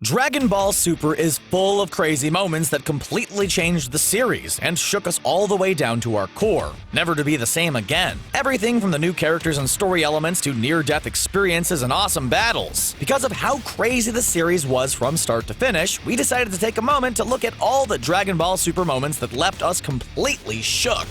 Dragon Ball Super is full of crazy moments that completely changed the series and shook us all the way down to our core, never to be the same again. Everything from the new characters and story elements to near-death experiences and awesome battles. Because of how crazy the series was from start to finish, we decided to take a moment to look at all the Dragon Ball Super moments that left us completely shook.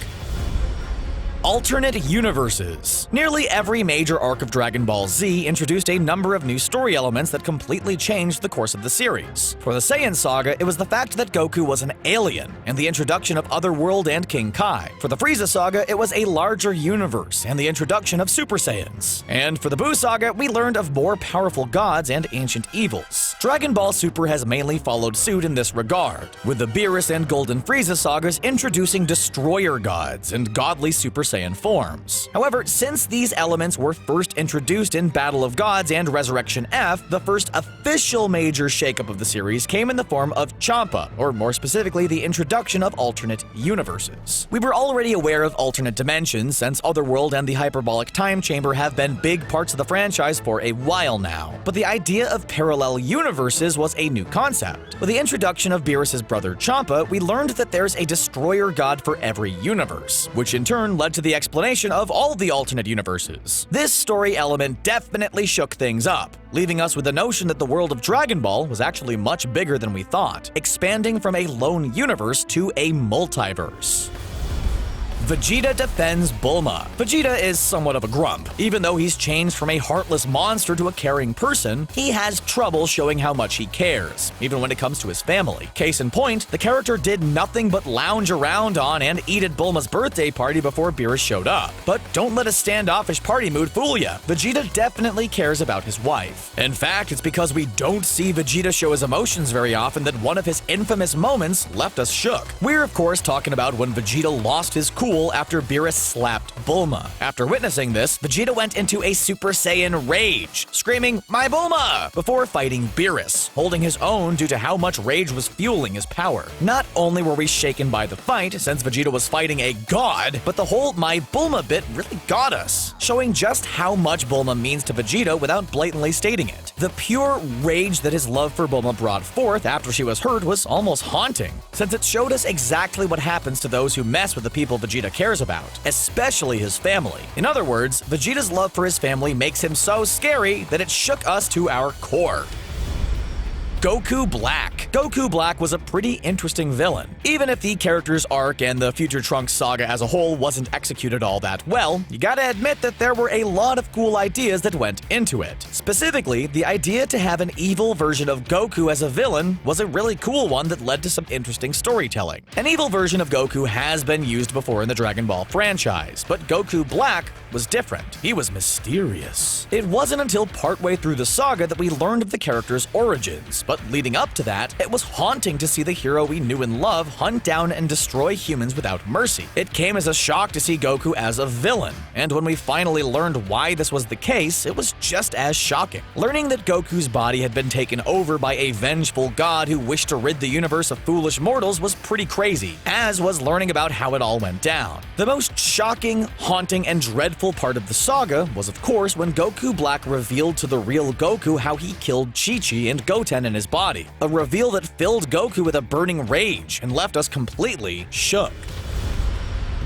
Alternate universes. Nearly every major arc of Dragon Ball Z introduced a number of new story elements that completely changed the course of the series. For the Saiyan saga, it was the fact that Goku was an alien, and the introduction of Otherworld and King Kai. For the Frieza saga, it was a larger universe, and the introduction of Super Saiyans. And for the Buu saga, we learned of more powerful gods and ancient evils. Dragon Ball Super has mainly followed suit in this regard, with the Beerus and Golden Frieza sagas introducing destroyer gods and godly Super Saiyan forms. However, since these elements were first introduced in Battle of Gods and Resurrection F, the first official major shakeup of the series came in the form of Champa, or more specifically, the introduction of alternate universes. We were already aware of alternate dimensions, since Otherworld and the Hyperbolic Time Chamber have been big parts of the franchise for a while now, but the idea of parallel universes was a new concept. With the introduction of Beerus' brother Champa, we learned that there's a destroyer god for every universe, which in turn led to the explanation of all the alternate universes. This story element definitely shook things up, leaving us with the notion that the world of Dragon Ball was actually much bigger than we thought, expanding from a lone universe to a multiverse. Vegeta defends Bulma. Vegeta is somewhat of a grump. Even though he's changed from a heartless monster to a caring person, he has trouble showing how much he cares, even when it comes to his family. Case in point, the character did nothing but lounge around on and eat at Bulma's birthday party before Beerus showed up. But don't let a standoffish party mood fool ya. Vegeta definitely cares about his wife. In fact, it's because we don't see Vegeta show his emotions very often that one of his infamous moments left us shook. We're of course talking about when Vegeta lost his cool after Beerus slapped Bulma. After witnessing this, Vegeta went into a Super Saiyan rage, screaming, "My Bulma!" before fighting Beerus, holding his own due to how much rage was fueling his power. Not only were we shaken by the fight, since Vegeta was fighting a god, but the whole "My Bulma" bit really got us, showing just how much Bulma means to Vegeta without blatantly stating it. The pure rage that his love for Bulma brought forth after she was hurt was almost haunting, since it showed us exactly what happens to those who mess with the people Vegeta cares about, especially his family. In other words, Vegeta's love for his family makes him so scary that it shook us to our core. Goku Black. Goku Black was a pretty interesting villain. Even if the character's arc and the Future Trunks saga as a whole wasn't executed all that well, you gotta admit that there were a lot of cool ideas that went into it. Specifically, the idea to have an evil version of Goku as a villain was a really cool one that led to some interesting storytelling. An evil version of Goku has been used before in the Dragon Ball franchise, but Goku Black was different. He was mysterious. It wasn't until partway through the saga that we learned of the character's origins, but leading up to that, it was haunting to see the hero we knew and love hunt down and destroy humans without mercy. It came as a shock to see Goku as a villain, and when we finally learned why this was the case, it was just as shocking. Learning that Goku's body had been taken over by a vengeful god who wished to rid the universe of foolish mortals was pretty crazy, as was learning about how it all went down. The most shocking, haunting, and dreadful part of the saga was of course when Goku Black revealed to the real Goku how he killed Chi-Chi and Goten in his body, a reveal that filled Goku with a burning rage and left us completely shook.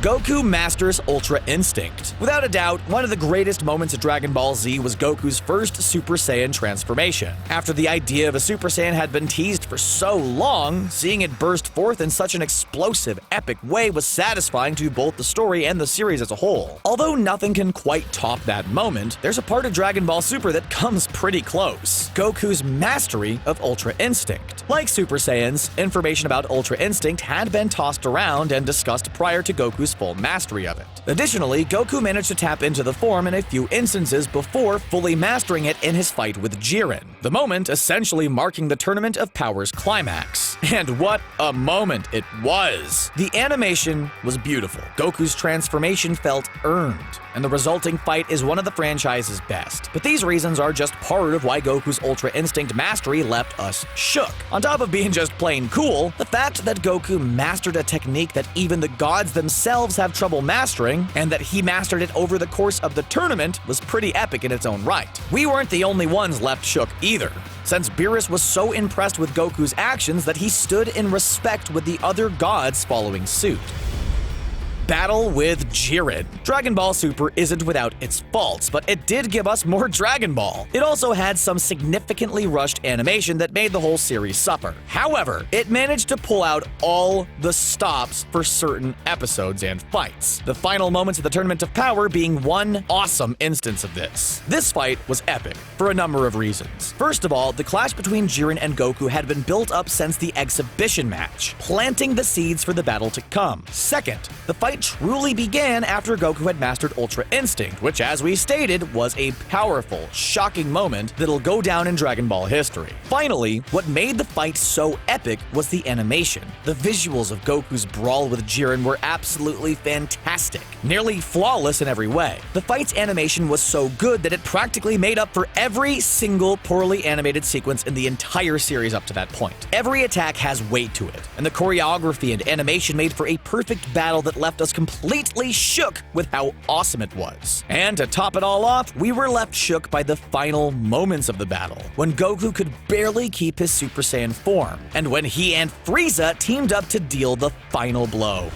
Goku masters Ultra Instinct. Without a doubt, one of the greatest moments of Dragon Ball Z was Goku's first Super Saiyan transformation. After the idea of a Super Saiyan had been teased for so long, seeing it burst forth in such an explosive, epic way was satisfying to both the story and the series as a whole. Although nothing can quite top that moment, there's a part of Dragon Ball Super that comes pretty close: Goku's mastery of Ultra Instinct. Like Super Saiyans, information about Ultra Instinct had been tossed around and discussed prior to Goku's full mastery of it. Additionally, Goku managed to tap into the form in a few instances before fully mastering it in his fight with Jiren, the moment essentially marking the Tournament of Powers climax. And what a moment it was! The animation was beautiful, Goku's transformation felt earned, and the resulting fight is one of the franchise's best. But these reasons are just part of why Goku's Ultra Instinct mastery left us shook. On top of being just plain cool, the fact that Goku mastered a technique that even the gods themselves have trouble mastering, and that he mastered it over the course of the tournament was pretty epic in its own right. We weren't the only ones left shook either. since Beerus was so impressed with Goku's actions that he stood in respect with the other gods following suit. Battle with Jiren. Dragon Ball Super isn't without its faults, but it did give us more Dragon Ball. It also had some significantly rushed animation that made the whole series suffer. However, it managed to pull out all the stops for certain episodes and fights. The final moments of the Tournament of Power being one awesome instance of this. This fight was epic for a number of reasons. First of all, the clash between Jiren and Goku had been built up since the exhibition match, planting the seeds for the battle to come. Second, the fight truly began after Goku had mastered Ultra Instinct, which, as we stated, was a powerful, shocking moment that'll go down in Dragon Ball history. Finally, what made the fight so epic was the animation. The visuals of Goku's brawl with Jiren were absolutely fantastic, nearly flawless in every way. The fight's animation was so good that it practically made up for every single poorly animated sequence in the entire series up to that point. Every attack has weight to it, and the choreography and animation made for a perfect battle that left us completely shook with how awesome it was. And to top it all off, we were left shook by the final moments of the battle, when Goku could barely keep his Super Saiyan form, and when he and Frieza teamed up to deal the final blow.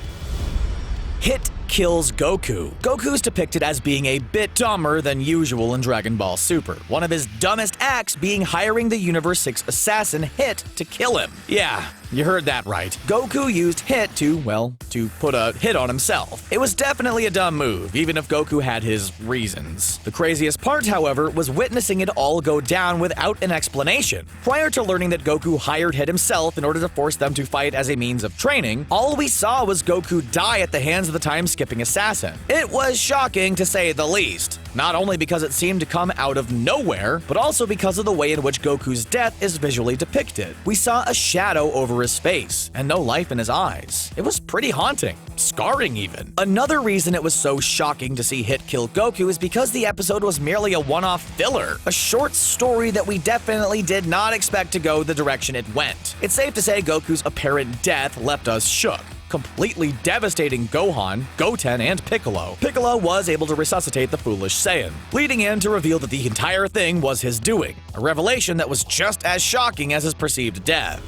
Hit kills Goku. Goku's depicted as being a bit dumber than usual in Dragon Ball Super, one of his dumbest acts being hiring the Universe 6 assassin Hit to kill him. Yeah, you heard that right. Goku used Hit to put a hit on himself. It was definitely a dumb move, even if Goku had his reasons. The craziest part, however, was witnessing it all go down without an explanation. Prior to learning that Goku hired Hit himself in order to force them to fight as a means of training, all we saw was Goku die at the hands of the time-skipping assassin. It was shocking, to say the least. Not only because it seemed to come out of nowhere, but also because of the way in which Goku's death is visually depicted. We saw a shadow over his face, and no life in his eyes. It was pretty haunting, scarring even. Another reason it was so shocking to see Hit kill Goku is because the episode was merely a one-off filler, a short story that we definitely did not expect to go the direction it went. It's safe to say Goku's apparent death left us shook, completely devastating Gohan, Goten, and Piccolo. Piccolo was able to resuscitate the foolish Saiyan, leading in to reveal that the entire thing was his doing, a revelation that was just as shocking as his perceived death.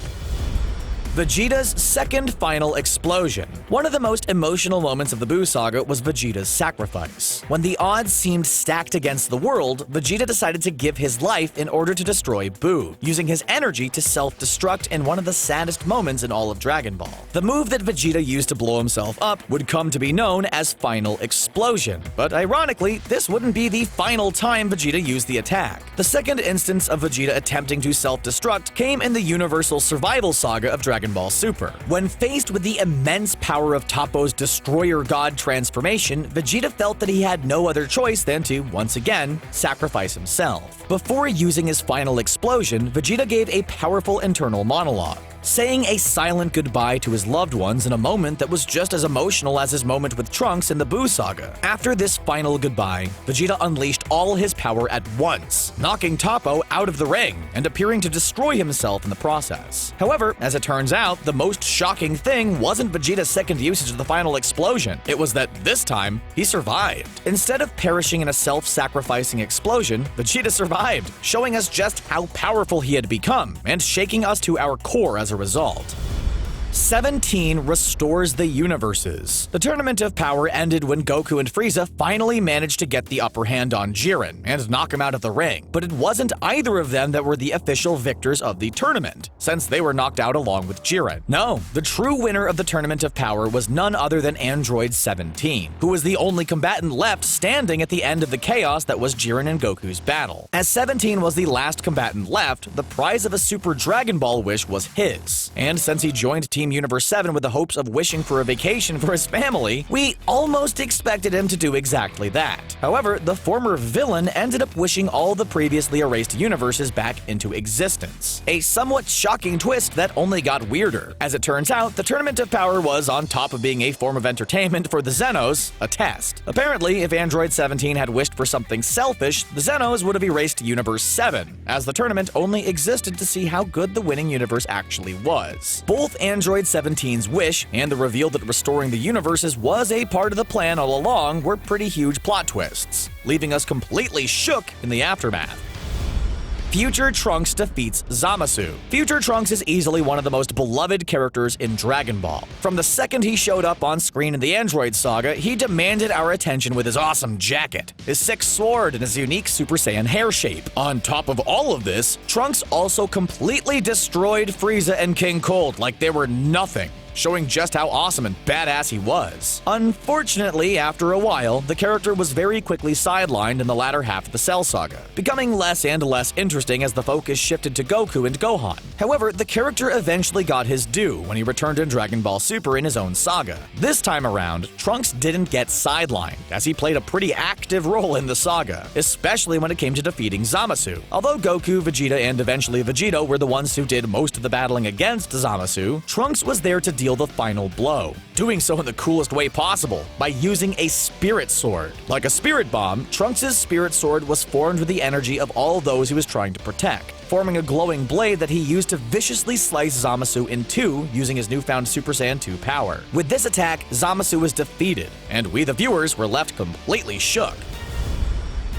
Vegeta's second final explosion. One of the most emotional moments of the Buu saga was Vegeta's sacrifice. When the odds seemed stacked against the world, Vegeta decided to give his life in order to destroy Buu, using his energy to self-destruct in one of the saddest moments in all of Dragon Ball. The move that Vegeta used to blow himself up would come to be known as Final Explosion, but ironically, this wouldn't be the final time Vegeta used the attack. The second instance of Vegeta attempting to self-destruct came in the Universal Survival Saga of Dragon Ball Super. When faced with the immense power of Toppo's Destroyer God transformation, Vegeta felt that he had no other choice than to, once again, sacrifice himself. Before using his final explosion, Vegeta gave a powerful internal monologue, saying a silent goodbye to his loved ones in a moment that was just as emotional as his moment with Trunks in the Buu saga. After this final goodbye, Vegeta unleashed all his power at once, knocking Toppo out of the ring and appearing to destroy himself in the process. However, as it turns out, the most shocking thing wasn't Vegeta's second usage of the final explosion. It was that this time, he survived. Instead of perishing in a self-sacrificing explosion, Vegeta survived, showing us just how powerful he had become and shaking us to our core as a result. 17 restores the universes. The Tournament of Power ended when Goku and Frieza finally managed to get the upper hand on Jiren and knock him out of the ring, but it wasn't either of them that were the official victors of the tournament, since they were knocked out along with Jiren. No, the true winner of the Tournament of Power was none other than Android 17, who was the only combatant left standing at the end of the chaos that was Jiren and Goku's battle. As 17 was the last combatant left, the prize of a Super Dragon Ball wish was his, and since he joined Team Universe 7 with the hopes of wishing for a vacation for his family, we almost expected him to do exactly that. However, the former villain ended up wishing all the previously erased universes back into existence. A somewhat shocking twist that only got weirder. As it turns out, the Tournament of Power was, on top of being a form of entertainment for the Zenos, a test. Apparently, if Android 17 had wished for something selfish, the Zenos would have erased Universe 7, as the tournament only existed to see how good the winning universe actually was. Both Android 17's wish and the reveal that restoring the universes was a part of the plan all along were pretty huge plot twists, leaving us completely shook in the aftermath. Future Trunks defeats Zamasu. Future Trunks is easily one of the most beloved characters in Dragon Ball. From the second he showed up on screen in the Android saga, he demanded our attention with his awesome jacket, his sick sword, and his unique Super Saiyan hair shape. On top of all of this, Trunks also completely destroyed Frieza and King Cold like they were nothing, showing just how awesome and badass he was. Unfortunately, after a while, the character was very quickly sidelined in the latter half of the Cell Saga, becoming less and less interesting as the focus shifted to Goku and Gohan. However, the character eventually got his due when he returned in Dragon Ball Super in his own saga. This time around, Trunks didn't get sidelined, as he played a pretty active role in the saga, especially when it came to defeating Zamasu. Although Goku, Vegeta, and eventually Vegeta were the ones who did most of the battling against Zamasu, Trunks was there to deal the final blow, doing so in the coolest way possible, by using a spirit sword. Like a spirit bomb, Trunks' spirit sword was formed with the energy of all those he was trying to protect, forming a glowing blade that he used to viciously slice Zamasu in two using his newfound Super Saiyan 2 power. With this attack, Zamasu was defeated, and we the viewers were left completely shook.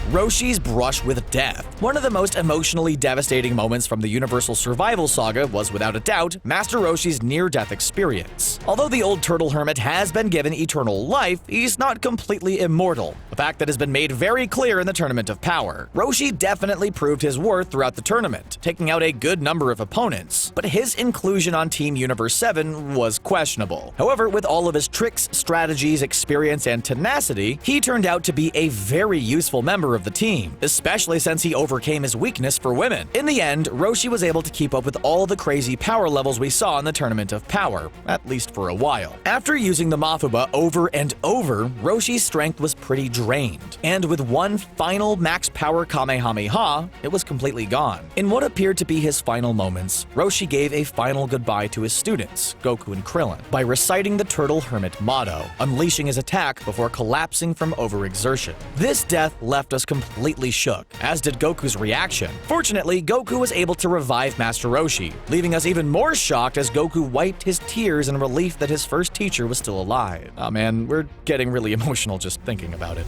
Roshis Brush with Death. One of the most emotionally devastating moments from the Universal Survival Saga was, without a doubt, Master Roshi's near-death experience. Although the old turtle hermit has been given eternal life, he's not completely immortal, a fact that has been made very clear in the Tournament of Power. Roshi definitely proved his worth throughout the tournament, taking out a good number of opponents, but his inclusion on Team Universe 7 was questionable. However, with all of his tricks, strategies, experience, and tenacity, he turned out to be a very useful member of the team, especially since he overcame his weakness for women. In the end, Roshi was able to keep up with all the crazy power levels we saw in the Tournament of Power, at least for a while. After using the Mafuba over and over, Roshi's strength was pretty drained, and with one final max power Kamehameha, it was completely gone. In what appeared to be his final moments, Roshi gave a final goodbye to his students, Goku and Krillin, by reciting the Turtle Hermit motto, unleashing his attack before collapsing from overexertion. This death left us completely shook, as did Goku's reaction. Fortunately, Goku was able to revive Master Roshi, leaving us even more shocked as Goku wiped his tears in relief that his first teacher was still alive. Oh man, we're getting really emotional just thinking about it.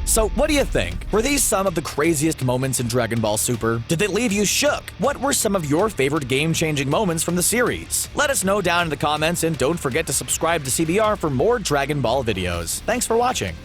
So, what do you think? Were these some of the craziest moments in Dragon Ball Super? Did they leave you shook? What were some of your favorite game-changing moments from the series? Let us know down in the comments, and don't forget to subscribe to CBR for more Dragon Ball videos. Thanks for watching.